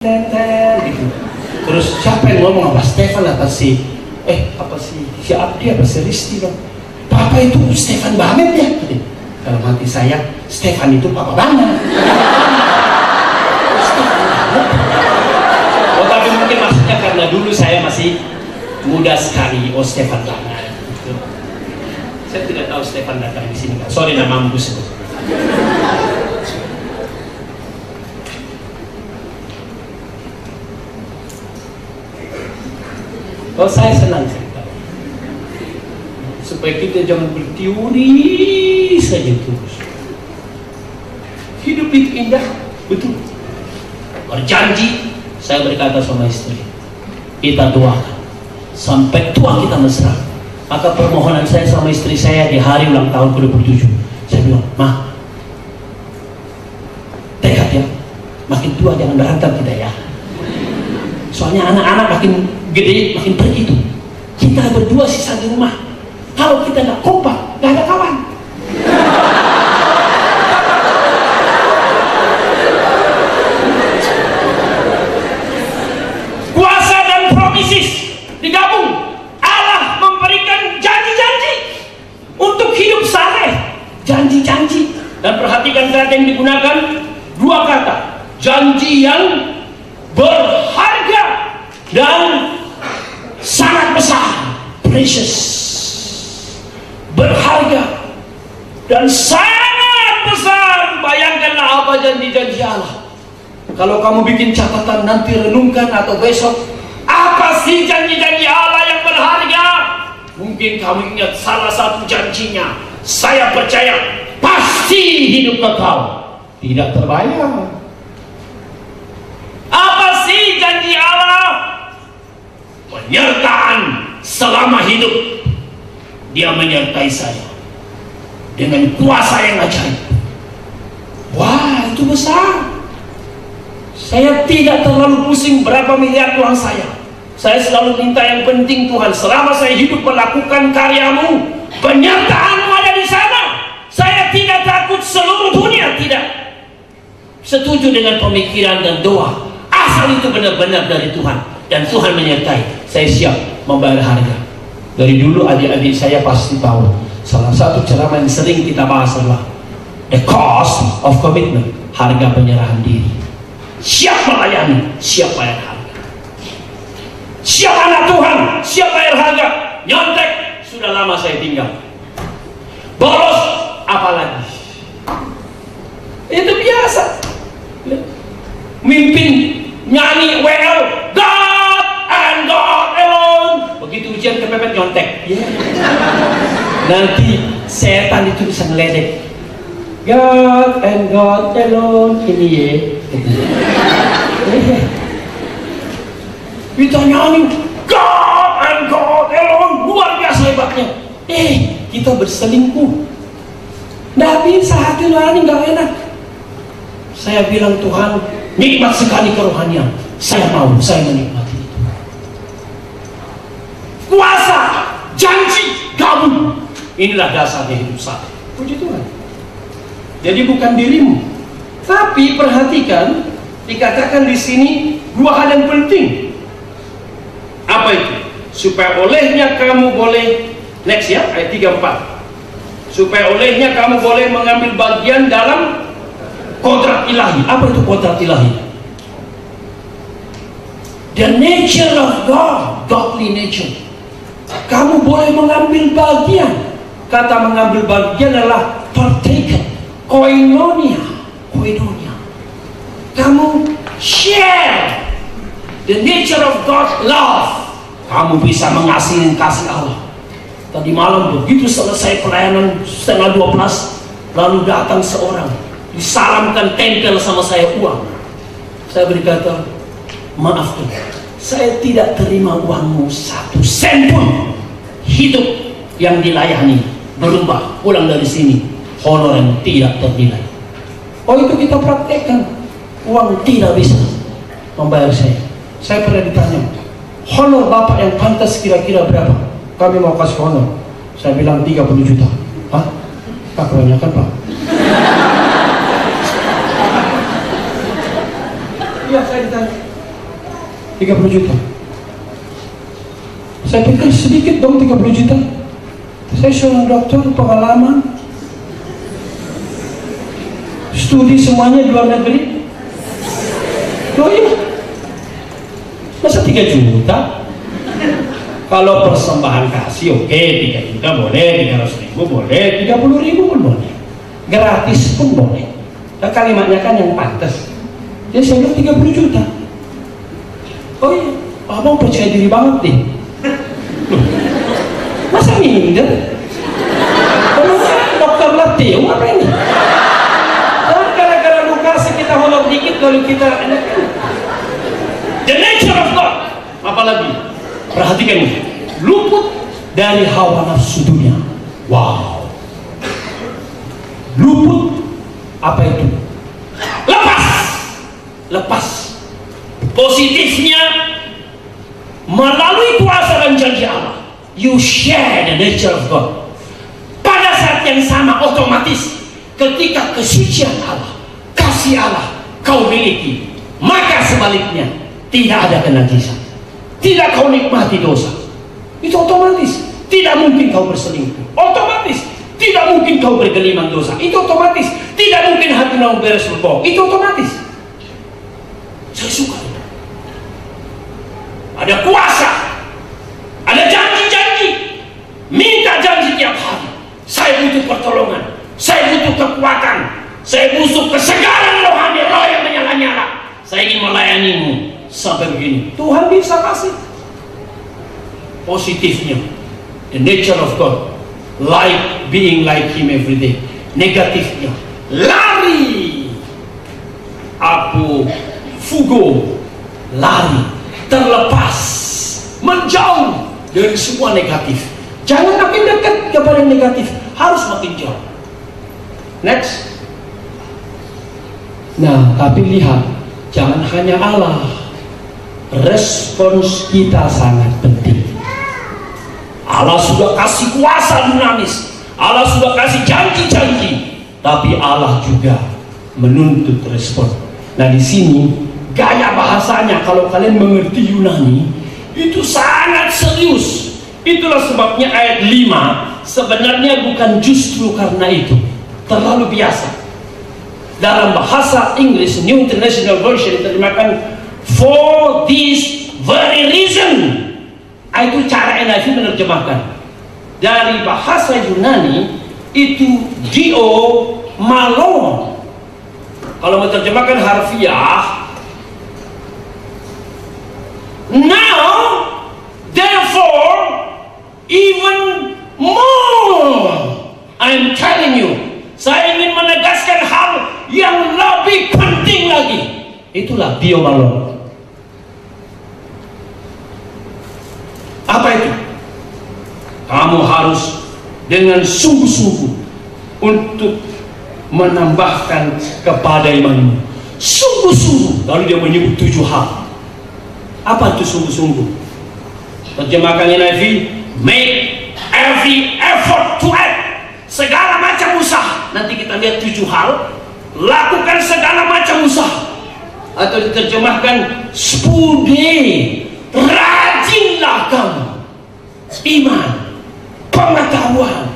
tetel gitu. Terus siapa yang ngomong, apa Stefan apa si Abdi apa si Risti bang? Papa itu Stefan banget ya. Dalam hati saya, Stefan itu papa banget. Oh tapi mungkin maksudnya karena dulu saya masih muda sekali. Oh Stefan banget. Gitu. Saya tidak tahu Stefan datang di sini. Sorry namamu sebut. Oh saya senang cerita supaya kita jangan berteori saja terus. Hidup itu indah, betul. Berjanji, saya berkata sama istri, kita doakan sampai tua kita mesra. Maka permohonan saya sama istri saya di hari ulang tahun ke-27, saya bilang, Ma, tekad ya, makin tua jangan berantem kita ya. Soalnya anak-anak makin gede, makin pergi tuh. Kita berdua sisa di rumah. Kalau kita nggak kompak, nggak ada kawan. Kuasa dan promises digabung. Allah memberikan janji-janji untuk hidup saleh. Janji-janji. Dan perhatikan kata yang digunakan, dua kata. Janji yang berharga dan sangat besar, precious, berharga dan sangat besar. Bayangkanlah apa janji-janji Allah. Kalau kamu bikin catatan nanti renungkan atau besok, apa sih janji-janji Allah yang berharga? Mungkin kamu ingat salah satu janjinya, saya percaya pasti hidup kekal, tidak terbayar. Apa sih janji Allah? Penyertaan selama hidup. Dia menyertai saya dengan kuasa yang ajaib. Wah, itu besar. Saya tidak terlalu pusing berapa miliar uang saya. Saya selalu minta yang penting Tuhan, selama saya hidup melakukan karyamu, penyertaanmu ada di sana. Saya tidak takut seluruh dunia, tidak. Setuju dengan pemikiran dan doa. Asal itu benar-benar dari Tuhan dan Tuhan menyertai, saya siap membayar harga. Dari dulu adik-adik saya pasti tahu, salah satu ceramah yang sering kita bahas adalah the cost of commitment, harga penyerahan diri. Siap melayani, siap bayar harga. Siap anak Tuhan, siap bayar harga. Nyontek, sudah lama saya tinggal. Bolos, apalagi. Itu biasa. Mimpin, nyanyi WL, God and God alone. Begitu ujian kepepet nyontek. Nanti setan itu bisa ngeledek. God and God alone. Ini ya. Kita nyanyi God and God alone. Luar biasa hebatnya. Kita berselingkuh. Nggak bisa, hati nurani nggak enak. Saya bilang Tuhan, nikmat sekali kerohanian. Saya mau, saya menikmati itu. Kuasa, janji, gabung. Inilah dasarnya hidup saya. Puji Tuhan. Jadi bukan dirimu, tapi perhatikan, dikatakan di sini dua hal yang penting. Apa itu? Supaya olehnya kamu boleh, next ya, ayat 34. Supaya olehnya kamu boleh mengambil bagian dalam kodrat ilahi. Apa itu kodrat ilahi? The nature of God, godly nature. Kamu boleh mengambil bagian. Kata mengambil bagian adalah partaken, koinonia, koinonia. Kamu share the nature of God's love. Kamu bisa mengasihi kasih Allah. Tadi malam begitu selesai pelayanan setengah 12, lalu datang seorang, disalamkan tempel sama saya uang. Saya berkata, maaf tuh, saya tidak terima uangmu 1 sen pun. Hidup yang dilayani berubah, pulang dari sini honor yang tidak ternilai. Oh, itu kita praktekkan. Uang tidak bisa membayar saya. Saya pernah ditanya, honor bapak yang pantas kira-kira berapa? Kami mau kasih honor. Saya bilang 30 juta. Hah? Pak, kebanyakan pak. Iya, saya ditanya, 30 juta. Saya pikir sedikit dong 30 juta. Saya seorang dokter, pengalaman, studi semuanya di luar negeri. Oh iya, masa 3 juta? Kalau persembahan kasih oke, 3 juta boleh, 300.000 boleh, 30.000 pun boleh, gratis pun boleh. Dan kalimatnya kan yang pantas. Jadi saya bilang 30 juta. Oh iya, abang percaya diri banget nih. Masa minder? Kalau dokter latih, apa ini? Dan gara-gara luka kita holok dikit kalau kita enak. The nature of God. Apalagi perhatikan ini, luput dari hawa nafsu dunia. Wow. Luput apa itu? Lepas. Positifnya melalui kuasa dan janji Allah, you share the nature of God. Pada saat yang sama otomatis ketika kesucian Allah, kasih Allah kau miliki, maka sebaliknya tidak ada kenajisan, tidak kau nikmati dosa. Itu otomatis. Tidak mungkin kau berselingkuh, otomatis. Tidak mungkin kau bergelimang dosa, itu otomatis. Tidak mungkin hati kau beres berbohong, itu otomatis. Saya suka itu. Ada kuasa, ada janji-janji. Minta janji tiap hari. Saya butuh pertolongan, saya butuh kekuatan, saya butuh kesegaran rohani, roh yang menyala-nyala. Saya ingin melayanimu sampai begini. Tuhan bisa kasih. Positifnya, the nature of God, like being like Him every day. Negatifnya, lari, fugo, lari, terlepas, menjauh dari semua negatif. Jangan makin dekat kepada yang negatif, harus makin jauh. Next. Nah, tapi lihat, jangan hanya Allah. Respons kita sangat penting. Allah sudah kasih kuasa dinamis, Allah sudah kasih janji-janji, tapi Allah juga menuntut respon. Nah, di sini gaya bahasanya, kalau kalian mengerti Yunani, itu sangat serius. Itulah sebabnya ayat 5 sebenarnya bukan justru karena itu, terlalu biasa. Dalam bahasa Inggris, New International Version terjemahkan for this very reason. Itu cara NIV menerjemahkan. Dari bahasa Yunani itu dio malon. Kalau menerjemahkan harfiah, now therefore even more I'm telling you, saya ingin menegaskan hal yang lebih penting lagi. Itulah dio malon. Apa itu? Kamu harus dengan sungguh-sungguh untuk menambahkan kepada imanmu. Sungguh-sungguh. Lalu dia menyebut 7 hal. Apa itu sungguh-sungguh? Terjemahkan NIV, make every effort to act. Segala macam usaha. Nanti kita lihat 7 hal. Lakukan segala macam usaha. Atau diterjemahkan spude. Rajinlah kamu. Iman, pengetahuan,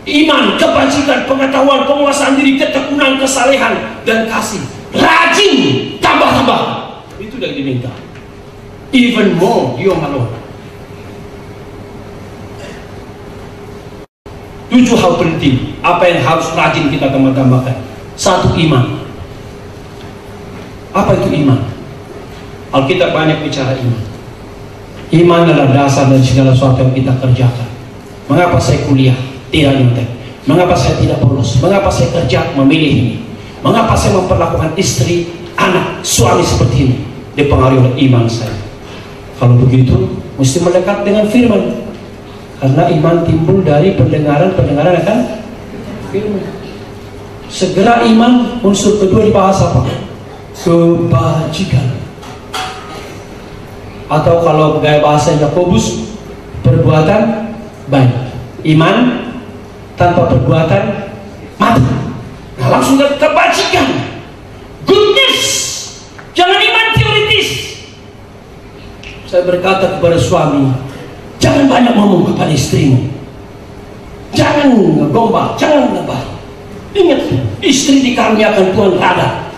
iman, kebajikan, pengetahuan, penguasaan diri, ketekunan, kesalehan, dan kasih. Rajin, tambah-tambah. Itu yang diminta. Even more, you alone. 7 hal penting. Apa yang harus rajin kita tambah-tambahkan? 1, iman. Apa itu iman? Alkitab banyak bicara iman. Iman adalah dasar dari segala sesuatu yang kita kerjakan. Mengapa saya kuliah? Tidak nyontek. Mengapa saya tidak bolos? Mengapa saya kerja memilih ini? Mengapa saya memperlakukan istri, anak, suami seperti ini? Dipengaruhi oleh iman saya. Kalau begitu, mesti mendekat dengan firman. Karena iman timbul dari pendengaran akan firman. Segera iman, unsur kedua dibahas apa? Kebajikan. Atau kalau gaya bahasa Yakobus, perbuatan baik. Iman tanpa perbuatan mati. Nah, langsung kebajikan, goodness. Jangan iman teoritis. Saya berkata kepada suami, jangan banyak ngomong kepada istrimu, jangan ngegombal, jangan ngebal. Ingat, istri dikaruniakan Tuhan rada.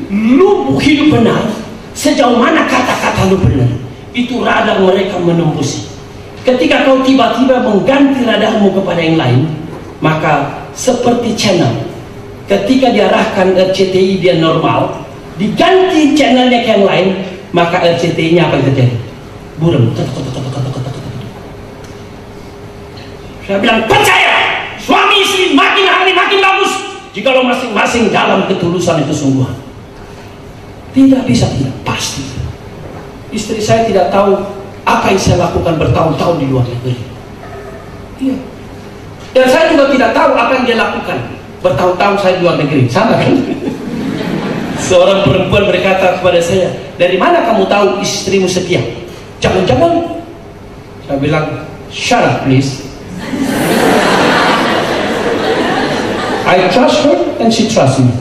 Lu hidup benar, sejauh mana kata-kata lu benar, itu rada mereka menembusi. Ketika kau tiba-tiba mengganti radamu kepada yang lain, maka seperti channel, ketika diarahkan RCTI dia normal, diganti channelnya ke yang lain, maka RCTI-nya apa yang terjadi? Buram. Saya bilang, percaya, suami istri makin hari makin bagus jikalau masing-masing dalam ketulusan itu sungguhan. Tidak bisa tidak, pasti. Istri saya tidak tahu apa yang saya lakukan bertahun-tahun di luar negeri. Iya. Dan saya juga tidak tahu apa yang dia lakukan bertahun-tahun saya di luar negeri. Sama kan? Seorang perempuan berkata kepada saya, dari mana kamu tahu istrimu setia? Jangan-jangan. Saya bilang, shut up please. I trust her and she trusts me.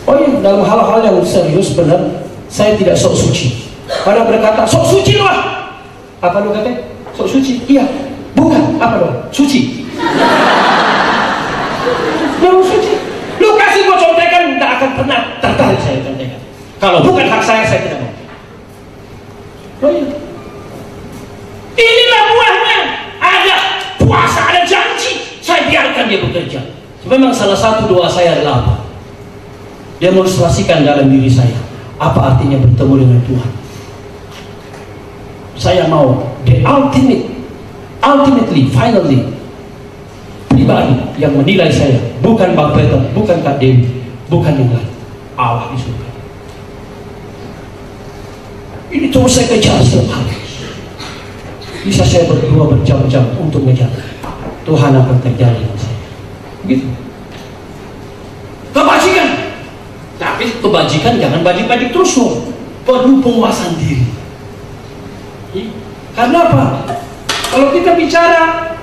Oh iya, dalam hal-hal yang serius benar, saya tidak sok suci. Pada berkata, sok suci lu ah. Apa lu kata? Sok suci? Iya. Bukan. Apa dong? Suci. Lu suci. Lu kasih gua contekan, tidak akan pernah tertarik saya contekan. Kalau bukan hak saya tidak mau. Oh iya. Inilah buahnya. Ada puasa, ada janji. Saya biarkan dia bekerja. Memang salah satu doa saya adalah apa? Demonstrasikan dalam diri saya apa artinya bertemu dengan Tuhan. Saya mau the ultimately, finally, pribadi yang menilai saya bukan Bang Peter, bukan Kak Dewi, bukan yang lain, Allah di surga. Ini terus saya kejar setiap hari. Bisa saya berdoa berjam-jam untuk mengejar Tuhan akan terjadi dengan saya. Begitu. Kebajikan, tapi kebajikan jangan bajik-bajik terus loh. Perlu penguasaan diri. Karena apa? Kalau kita bicara,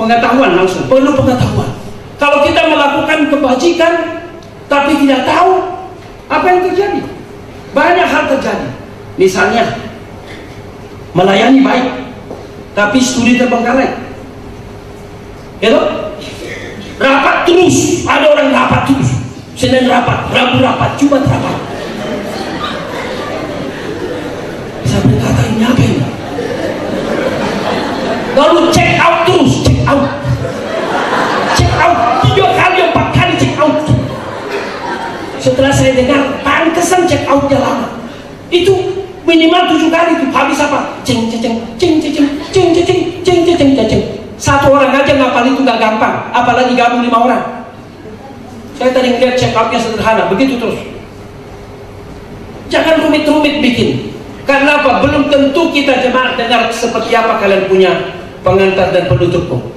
pengetahuan langsung, perlu pengetahuan. Kalau kita melakukan kebajikan tapi tidak tahu apa yang terjadi, banyak hal terjadi. Misalnya melayani baik tapi studi terbengkalai, gitu. Rapat terus, ada orang rapat terus, Senin rapat, Rabu rapat, Jumat rapat. Saya berkata, ini apa ini? Lalu check out terus, check out 3 kali 4 kali check out. Setelah saya dengar, pantesan check outnya lama. Itu minimal 7 kali itu. Habis apa? Ceng ceng ceng ceng ceng ceng ceng ceng ceng ceng ceng ceng. Satu orang aja ngapal itu gak gampang, apalagi gabung 5 orang. Saya tadi ngeliat check outnya sederhana, begitu terus. Jangan rumit-rumit bikin. Karena apa? Belum tentu kita jemaat dengar seperti apa kalian punya pengantar dan penutupmu.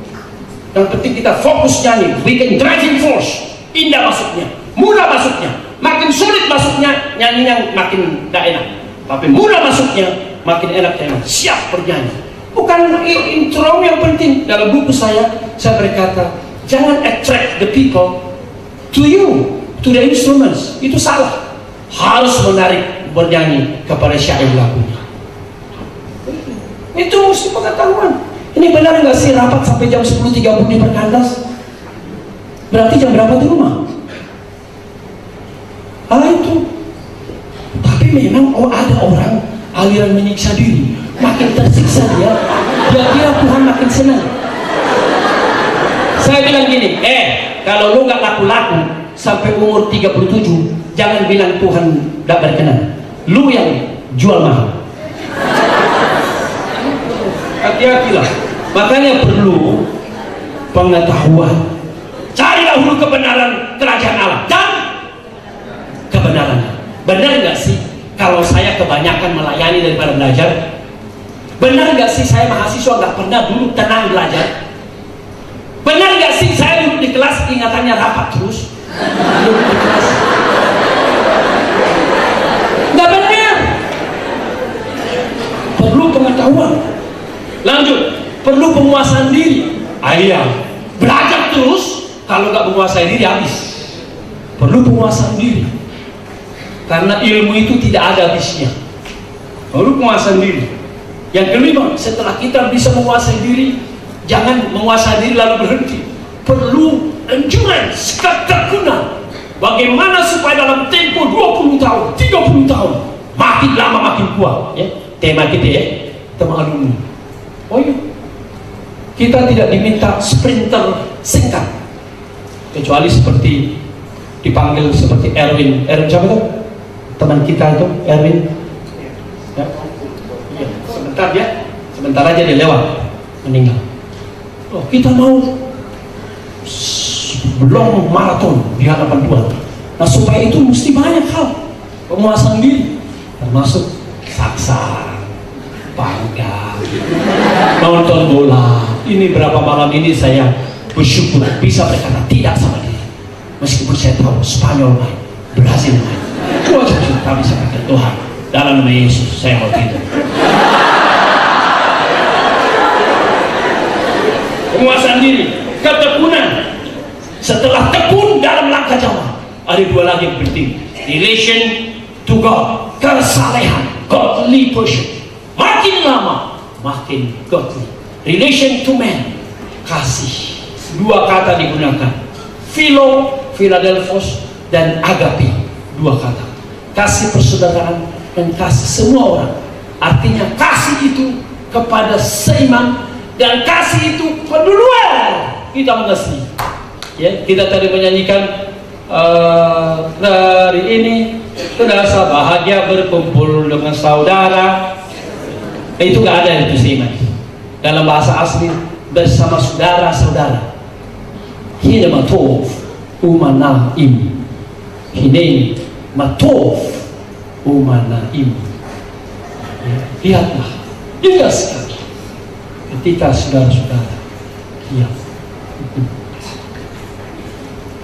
Yang penting kita fokus nyanyi, bikin driving force. Indah masuknya, mudah masuknya, makin sulit masuknya, nyanyinya makin gak enak. Tapi mudah masuknya, makin enak nyanyi. Siap bernyanyi. Bukan intro yang penting. Dalam buku saya berkata, jangan attract the people to you, to the instruments. Itu salah. Harus menarik bernyanyi kepada syair lagunya. Itu mesti pengetahuan. Ini benar nggak sih rapat sampai jam 10.30 di Perkandas? Berarti jam berapa di rumah? Itu. Tapi memang ada orang aliran menyiksa diri. Makin tersiksa dia kira Tuhan makin senang. Saya bilang gini, kalau lu nggak laku-laku sampai umur 37, jangan bilang Tuhan tidak berkenan. Lu yang jual mahal. Hati-hatilah. Makanya perlu pengetahuan. Cari dahulu kebenaran kerajaan Allah dan kebenaran. Benar nggak sih kalau saya kebanyakan melayani daripada belajar? Benar nggak sih saya mahasiswa nggak pernah dulu tenang belajar? Benar nggak sih saya duduk di kelas ingatannya rapat terus? Duduk di kelas. Nggak benar. Perlu pengetahuan. Lanjut, perlu penguasaan diri. Belajar terus. Kalau nggak menguasai diri habis. Perlu penguasaan diri. Karena ilmu itu tidak ada habisnya. baru penguasaan diri. Yang kelima, setelah kita bisa menguasai diri, jangan menguasai diri lalu berhenti. Perlu endurance, ketekunan. Bagaimana supaya dalam tempo 20 tahun, 30 tahun, makin lama makin kuat. Ya, tema kita ya, tema alumni. Oh iya, kita tidak diminta sprinter singkat, kecuali seperti dipanggil seperti Erwin siapa tuh? Teman kita itu Erwin. Ya. Sebentar aja dia lewat, meninggal. Oh, kita mau long maraton di hadapan Tuhan. Nah, supaya itu mesti banyak hal penguasaan diri, termasuk saksar, pangkat, nonton bola. Ini berapa malam ini saya bersyukur bisa berkata tidak sama dia, meskipun saya tahu Spanyol main, Brazil main. Tapi saya kata Tuhan, dalam nama Yesus saya mau tidur. Penguasaan diri, ketekunan. Setelah tekun dalam langkah jawab, ada dua lagi yang penting: relation to God, kesalehan, godly pursuit. Makin lama makin godly. Relation to man, kasih. Dua kata digunakan: philo, Philadelphos, dan agape. Dua kata: kasih persaudaraan dan kasih semua orang. Artinya kasih itu kepada seiman, dan kasih itu keduluan kita mengasihi. Ya, kita tadi menyanyikan dari ini terasa bahagia berkumpul dengan saudara. Itu gak ada itu seiman. Dalam bahasa asli bersama saudara-saudara. Hina matov umanaim. Hina matov umanaim. Ya, lihatlah, ingat sekali ketika saudara-saudara, ya,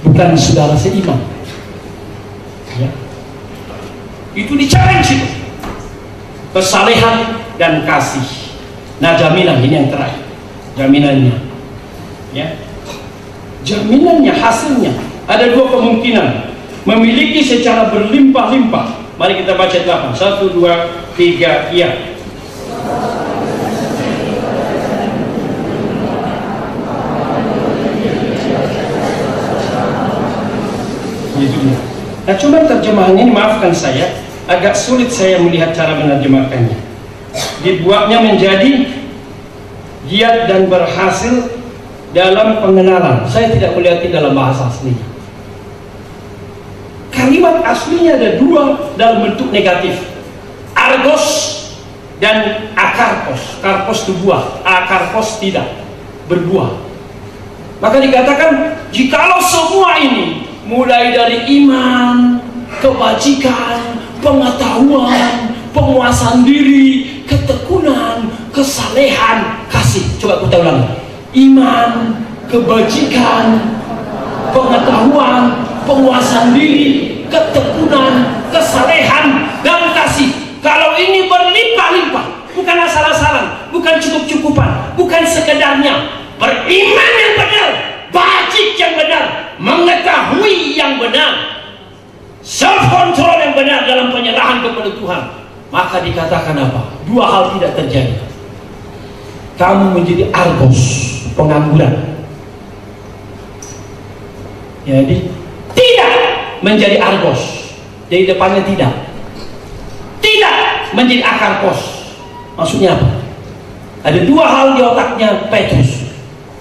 bukan saudara seiman, ya, itu di-challenge itu, kesalehan dan kasih. Nah, jaminan ini yang terakhir, jaminannya, ya, jaminannya, hasilnya ada dua kemungkinan: memiliki secara berlimpah-limpah. Mari kita baca 8, 1, 2, 3, iya. Nah, coba terjemahannya ini, maafkan saya, agak sulit saya melihat cara menerjemahkannya. Dibuatnya menjadi giat dan berhasil dalam pengenalan. Saya tidak melihat di dalam bahasa aslinya. Kalimat aslinya ada dua dalam bentuk negatif: argos dan akarpos. Karpos itu buah, akarpos tidak berbuah. Maka dikatakan, jikalau semua ini mulai dari iman, kebajikan, pengetahuan, penguasaan diri, ketekunan, kesalehan, kasih. Coba kita ulang: iman, kebajikan, pengetahuan, penguasaan diri, ketekunan, kesalehan, dan kasih. Kalau ini berlimpah-limpah, bukan asal-asalan, bukan cukup-cukupan, bukan sekedarnya, beriman yang benar, bajik yang benar, mengetahui yang benar, self-control yang benar dalam penyerahan kepada Tuhan, maka dikatakan apa? Dua hal tidak terjadi. Kamu menjadi argos, pengangguran. Jadi tidak menjadi argos, jadi depannya tidak menjadi akarpos. Maksudnya apa? Ada dua hal di otaknya Petrus: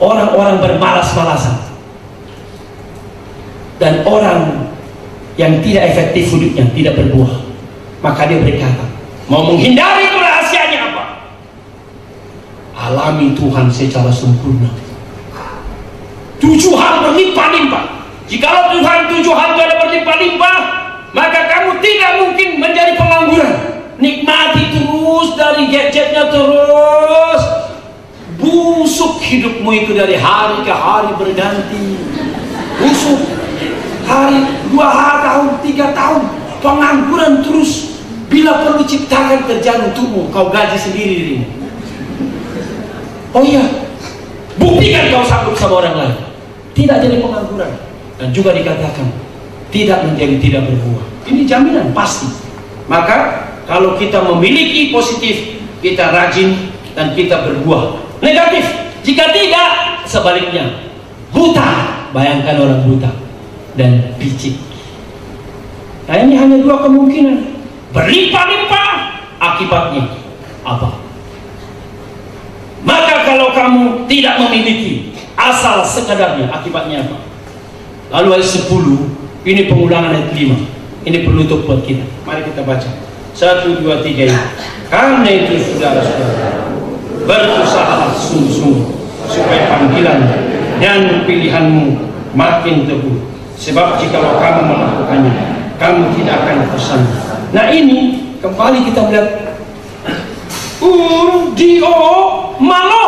orang-orang bermalas-malasan dan orang yang tidak efektif hidupnya, tidak berbuah. Maka dia berkata, mau menghindari rahasianya apa? Alami Tuhan secara sempurna. 7 hal berlimpah-limpah. Jikalau Tuhan 7 hal itu ada berlimpah-limpah, maka kamu tidak mungkin menjadi pengangguran. Nikmati terus dari gadgetnya terus, busuk hidupmu itu dari hari ke hari berganti. Busuk, hari 2 tahun, 3 tahun, pengangguran terus. Bila perlu ciptakan kerjaan untukmu, kau gaji sendiri dirimu. Oh iya, buktikan kau sanggup sama orang lain. Tidak jadi pengangguran. Dan juga dikatakan tidak menjadi tidak berbuah. Ini jaminan pasti. Maka Kalau kita memiliki positif, kita rajin dan kita berbuah. Negatif, jika tidak, sebaliknya buta. Bayangkan orang buta dan picik. Nah, ini hanya dua kemungkinan. Berlimpah-limpah, akibatnya apa? Maka kalau kamu tidak memiliki, asal sekadarnya, akibatnya apa? Lalu ayat 10, ini pengulangan ayat 5. Ini penutup buat kita. Mari kita baca. 1, 2, 3. Karena itu saudara-saudara, berusahalah sungguh-sungguh supaya panggilan dan pilihanmu makin teguh. Sebab jikalau kamu melakukannya, kamu tidak akan tersandung. Nah, ini kembali kita melihat dio malo.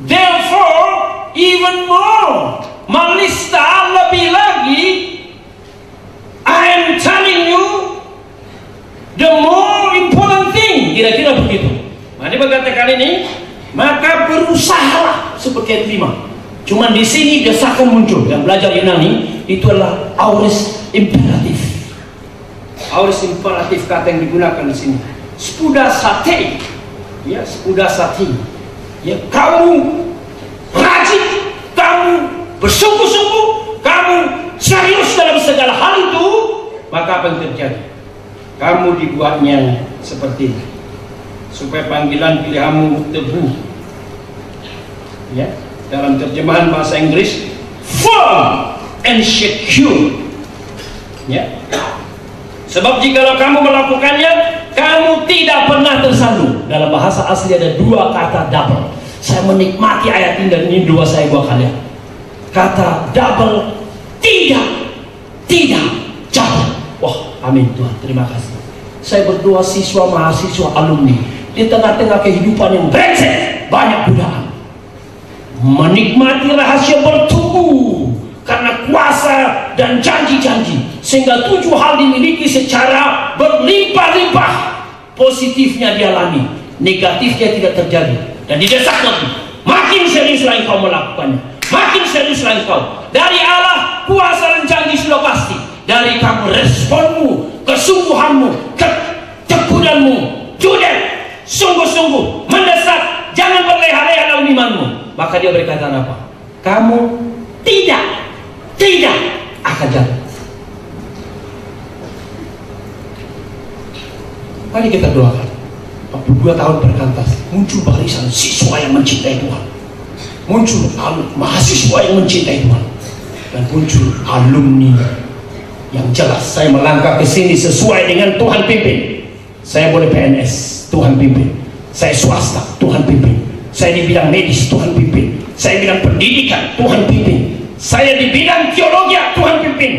Therefore, even more. Malista lebih lagi. I am telling you the more important thing. Kira-kira begitu. Mari berkatakan ini, maka berusahalah seperti ayat 5. Cuman di sini desakan muncul. Yang belajar Yunani itu adalah aorist imperatif. Aorist imperatif kata yang digunakan di sini. Spudasate, ya, spudasate. Ya, kamu rajin, kamu bersungguh-sungguh, kamu serius dalam segala hal itu, maka apa yang terjadi? Kamu dibuatnya seperti ini, supaya panggilan pilihanmu teguh. Ya, dalam terjemahan bahasa Inggris, firm and secure. Ya. Sebab jikalau kamu melakukannya, kamu tidak pernah tersandung. Dalam bahasa asli ada dua kata double. Saya menikmati ayat ini dan ini dua saya buat kalian. Kata double, tidak jatuh. Wah, amin Tuhan, terima kasih. Saya berdoa siswa, mahasiswa, alumni di tengah-tengah kehidupan yang brengsek, banyak godaan, menikmati rahasia bertumbuh karena kuasa dan janji-janji, sehingga 7 hal dimiliki secara berlimpah-limpah. Positifnya dialami, negatifnya tidak terjadi, dan didesak lagi. Makin seriuslah engkau melakukannya, makin seriuslah engkau. Dari Allah kuasa dan janji sudah pasti. Dari kamu responmu, kesungguhanmu, ketekunan judet, sungguh-sungguh mendesak, jangan berleha-leha dalam imanmu. Maka dia berkata apa? Kamu tidak akan jatuh. Mari kita doakan. 42 tahun berkantas, muncul barisan siswa yang mencintai Tuhan, muncul mahasiswa yang mencintai Tuhan, dan muncul alumni yang jelas. Saya melangkah ke sini sesuai dengan Tuhan pimpin. Saya boleh PNS, Tuhan pimpin. Saya swasta, Tuhan pimpin. Saya di bidang medis, Tuhan pimpin. Saya di bidang pendidikan, Tuhan pimpin. Saya di bidang teologi, Tuhan pimpin.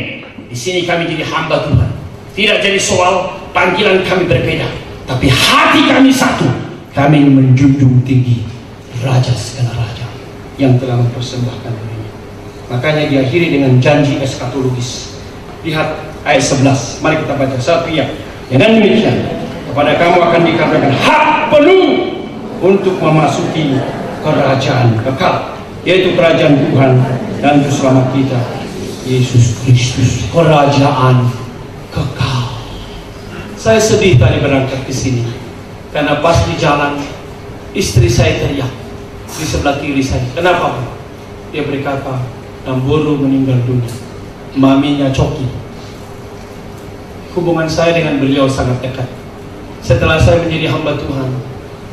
Di sini kami jadi hamba Tuhan. Tidak jadi soal panggilan kami berbeda, tapi hati kami satu. Kami menjunjung tinggi Raja segala raja yang telah mempersembahkan dirinya. Makanya diakhiri dengan janji eskatologis. Lihat ayat 11. Mari kita baca satu ya. Dengan demikian, kepada kamu akan dikatakan hak penuh untuk memasuki kerajaan kekal, yaitu kerajaan Tuhan dan Juru Selamat kita Yesus Kristus. Kerajaan kekal. Saya sedih tadi berangkat ke sini karena pas di jalan istri saya teriak di sebelah kiri saya. Kenapa? Dia berkata, Namburu meninggal dunia, maminya Coki. Hubungan saya dengan beliau sangat dekat. Setelah saya menjadi hamba Tuhan,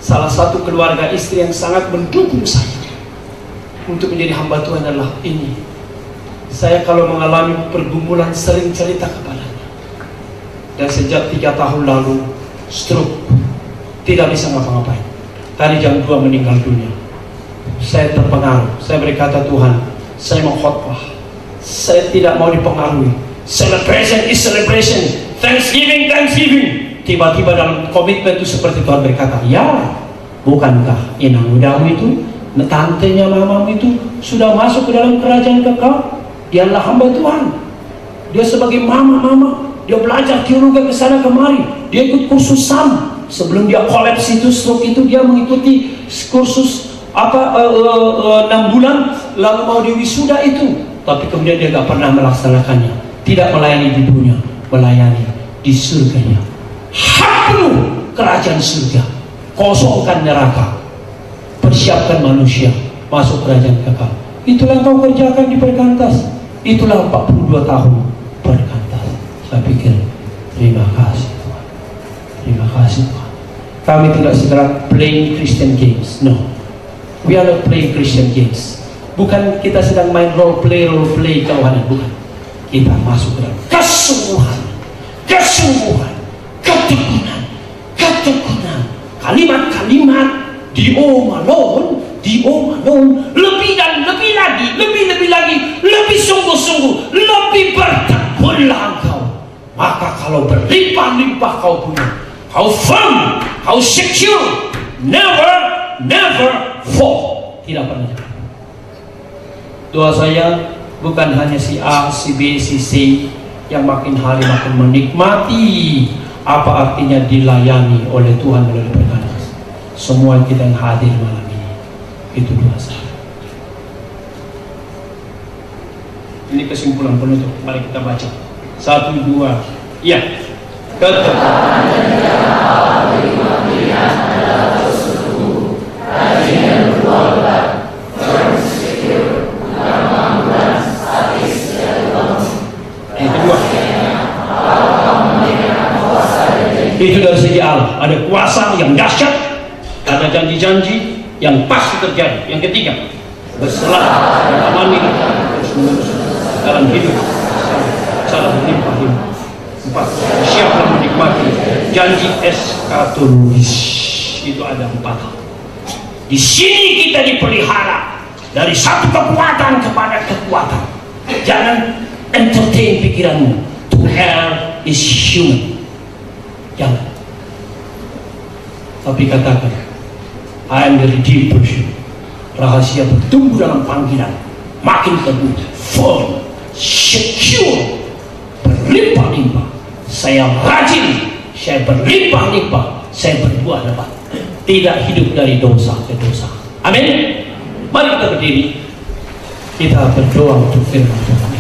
salah satu keluarga istri yang sangat mendukung saya untuk menjadi hamba Tuhan adalah ini. Saya kalau mengalami pergumulan sering cerita kepadanya. Dan sejak 3 tahun lalu stroke, tidak bisa ngapa-ngapain. Tadi jam 2 meninggal dunia. Saya terpengaruh. Saya berkata, Tuhan, saya mau khotbah. Saya tidak mau dipengaruhi. Celebration is celebration, Thanksgiving. Tiba-tiba dalam komitmen itu seperti Tuhan berkata, ya, bukankah inang udamu itu, tantenya mamamu itu sudah masuk ke dalam kerajaan kekal? Dia adalah hamba Tuhan. Dia sebagai mama. Dia belajar teologi ke sana kemari. Dia ikut kursus SAM. Sebelum dia kolaps itu, stroke itu, dia mengikuti kursus 6 bulan, lalu mau diwisuda itu. Tapi kemudian dia gak pernah melaksanakannya. Tidak melayani di dunia, melayani di surganya. penuh kerajaan surga, kosongkan neraka, persiapkan manusia masuk kerajaan kekal. Itulah yang kau kerjakan di Perkantas. Itulah 42 tahun Perkantas. Saya pikir terima kasih Tuhan, terima kasih Tuhan. Kami tidak segera playing Christian games. No, we are not playing Christian games. Bukan kita sedang main role play kerohanian, bukan. Kita masuk ke dalam kesungguhan, ketekunan, kalimat-kalimat diomalon, lebih dan lebih lagi, lebih sungguh-sungguh, lebih bertekunlah engkau. Maka kalau berlimpah-limpah kau punya, kau firm, kau secure, never fall. Tidak pernah. Doa saya bukan hanya si A, si B, si C yang makin hari makin menikmati apa artinya dilayani oleh Tuhan melalui Perkantas. Semua kita yang hadir malam ini, itu doa saya. Ini kesimpulan penutup. Mari kita baca. 1, 2, iya. Itu dari segi Allah, ada kuasa yang dahsyat, ada janji-janji yang pasti terjadi. Yang ketiga, berserah dan amani dalam hidup, salah berlimpah-limpah. 4, siaplah menikmati janji eskatologis. Itu ada 4 hal. Di sini kita dipelihara dari satu kekuatan kepada kekuatan. Jangan entertain pikiranmu. To err is human. Jangan. Tapi katakan, I am the redeemed person. Rahasia bertumbuh dalam panggilan, makin teguh, firm, secure, berlimpah-limpah. Saya rajin, saya berlimpah-limpah, saya berbuah lebat. Tidak hidup dari dosa ke dosa. Amin. Mari kita berdiri. Kita berdoa untuk firman Tuhan.